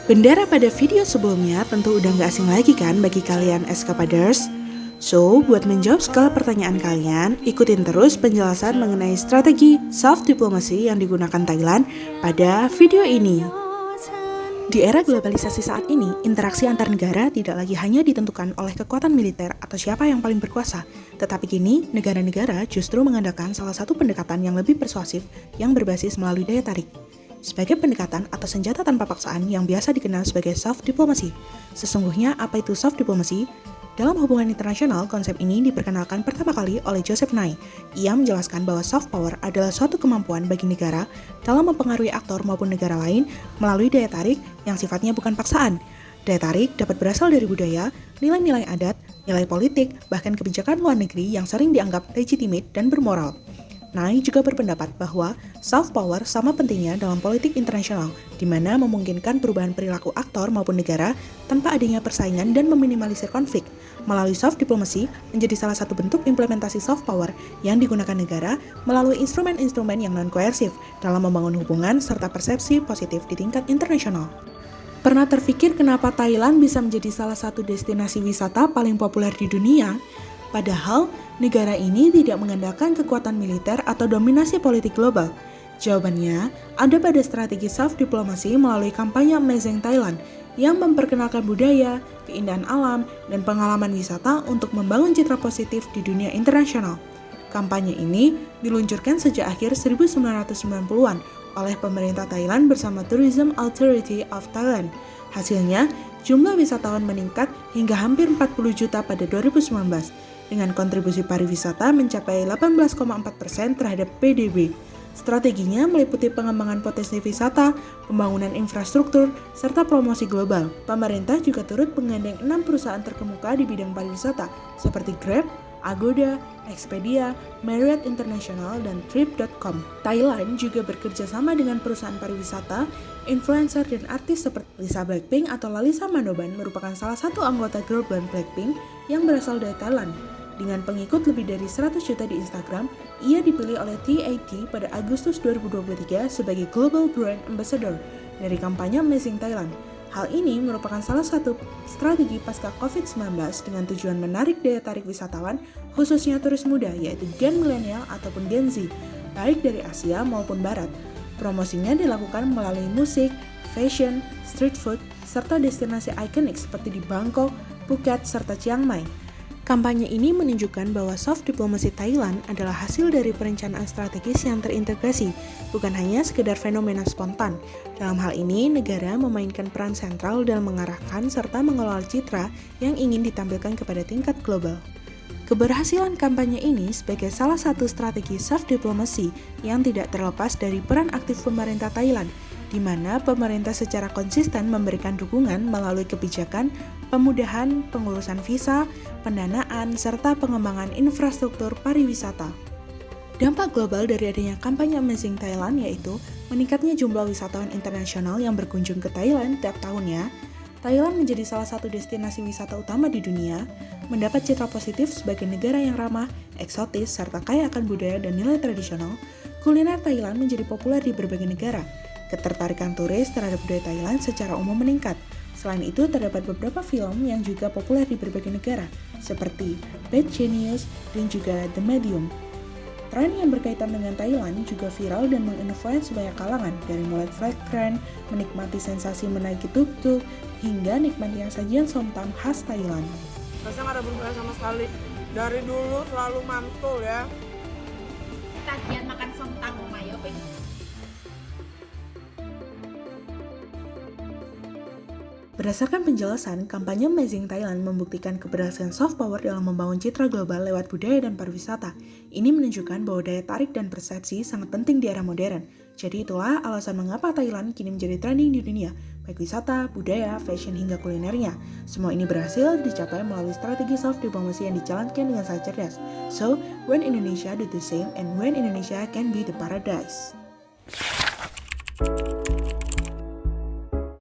Bendera pada video sebelumnya tentu udah gak asing lagi kan bagi kalian eskapaders? So, buat menjawab segala pertanyaan kalian, ikutin terus penjelasan mengenai strategi soft diplomacy yang digunakan Thailand pada video ini. Di era globalisasi saat ini, interaksi antar negara tidak lagi hanya ditentukan oleh kekuatan militer atau siapa yang paling berkuasa, tetapi kini negara-negara justru mengandalkan salah satu pendekatan yang lebih persuasif yang berbasis melalui daya tarik. Sebagai pendekatan atau senjata tanpa paksaan yang biasa dikenal sebagai soft diplomacy. Sesungguhnya apa itu soft diplomacy? Dalam hubungan internasional, konsep ini diperkenalkan pertama kali oleh Joseph Nye. Ia menjelaskan bahwa soft power adalah suatu kemampuan bagi negara dalam mempengaruhi aktor maupun negara lain melalui daya tarik yang sifatnya bukan paksaan. Daya tarik dapat berasal dari budaya, nilai-nilai adat, nilai politik, bahkan kebijakan luar negeri yang sering dianggap legitimate dan bermoral. Nye juga berpendapat bahwa soft power sama pentingnya dalam politik internasional, di mana memungkinkan perubahan perilaku aktor maupun negara tanpa adanya persaingan dan meminimalisir konflik. Melalui soft diplomacy menjadi salah satu bentuk implementasi soft power yang digunakan negara melalui instrumen-instrumen yang non-koersif dalam membangun hubungan serta persepsi positif di tingkat internasional. Pernah terpikir kenapa Thailand bisa menjadi salah satu destinasi wisata paling populer di dunia? Padahal, negara ini tidak mengandalkan kekuatan militer atau dominasi politik global. Jawabannya ada pada strategi soft diplomacy melalui kampanye Amazing Thailand yang memperkenalkan budaya, keindahan alam, dan pengalaman wisata untuk membangun citra positif di dunia internasional. Kampanye ini diluncurkan sejak akhir 1990-an oleh pemerintah Thailand bersama Tourism Authority of Thailand. Hasilnya, jumlah wisatawan meningkat hingga hampir 40 juta pada 2019. Dengan kontribusi pariwisata mencapai 18,4% terhadap PDB. Strateginya meliputi pengembangan potensi wisata, pembangunan infrastruktur, serta promosi global. Pemerintah juga turut menggandeng 6 perusahaan terkemuka di bidang pariwisata, seperti Grab, Agoda, Expedia, Marriott International, dan Trip.com. Thailand juga bekerja sama dengan perusahaan pariwisata, influencer, dan artis seperti Lisa Blackpink atau Lalisa Manoban merupakan salah satu anggota girl band Blackpink yang berasal dari Thailand. Dengan pengikut lebih dari 100 juta di Instagram, ia dipilih oleh TAT pada Agustus 2023 sebagai Global Brand Ambassador dari kampanye Amazing Thailand. Hal ini merupakan salah satu strategi pasca COVID-19 dengan tujuan menarik daya tarik wisatawan, khususnya turis muda, yaitu Gen Millennial ataupun Gen Z, baik dari Asia maupun Barat. Promosinya dilakukan melalui musik, fashion, street food, serta destinasi ikonik seperti di Bangkok, Phuket, serta Chiang Mai. Kampanye ini menunjukkan bahwa soft diplomacy Thailand adalah hasil dari perencanaan strategis yang terintegrasi, bukan hanya sekedar fenomena spontan. Dalam hal ini, negara memainkan peran sentral dalam mengarahkan serta mengelola citra yang ingin ditampilkan kepada tingkat global. Keberhasilan kampanye ini sebagai salah satu strategi soft diplomacy yang tidak terlepas dari peran aktif pemerintah Thailand, di mana pemerintah secara konsisten memberikan dukungan melalui kebijakan, pemudahan pengurusan visa, pendanaan, serta pengembangan infrastruktur pariwisata. Dampak global dari adanya kampanye Amazing Thailand yaitu meningkatnya jumlah wisatawan internasional yang berkunjung ke Thailand tiap tahunnya. Thailand menjadi salah satu destinasi wisata utama di dunia, mendapat citra positif sebagai negara yang ramah, eksotis, serta kaya akan budaya dan nilai tradisional. Kuliner Thailand menjadi populer di berbagai negara. Ketertarikan turis terhadap budaya Thailand secara umum meningkat. Selain itu, terdapat beberapa film yang juga populer di berbagai negara, seperti Bad Genius dan juga The Medium. Tren yang berkaitan dengan Thailand juga viral dan menginfluence banyak kalangan, dari mulai flight trend, menikmati sensasi menaiki tuk-tuk, hingga nikmati sajian somtam khas Thailand. Rasanya nggak ada berubah sama sekali. Dari dulu selalu mantul ya. Tagihan makan somtam Mayo Peng. Berdasarkan penjelasan, kampanye Amazing Thailand membuktikan keberhasilan soft power dalam membangun citra global lewat budaya dan pariwisata. Ini menunjukkan bahwa daya tarik dan persepsi sangat penting di era modern. Jadi itulah alasan mengapa Thailand kini menjadi trending di dunia, baik wisata, budaya, fashion, hingga kulinernya. Semua ini berhasil dicapai melalui strategi soft diplomacy yang dijalankan dengan sangat cerdas. So, when Indonesia do the same and when Indonesia can be the paradise.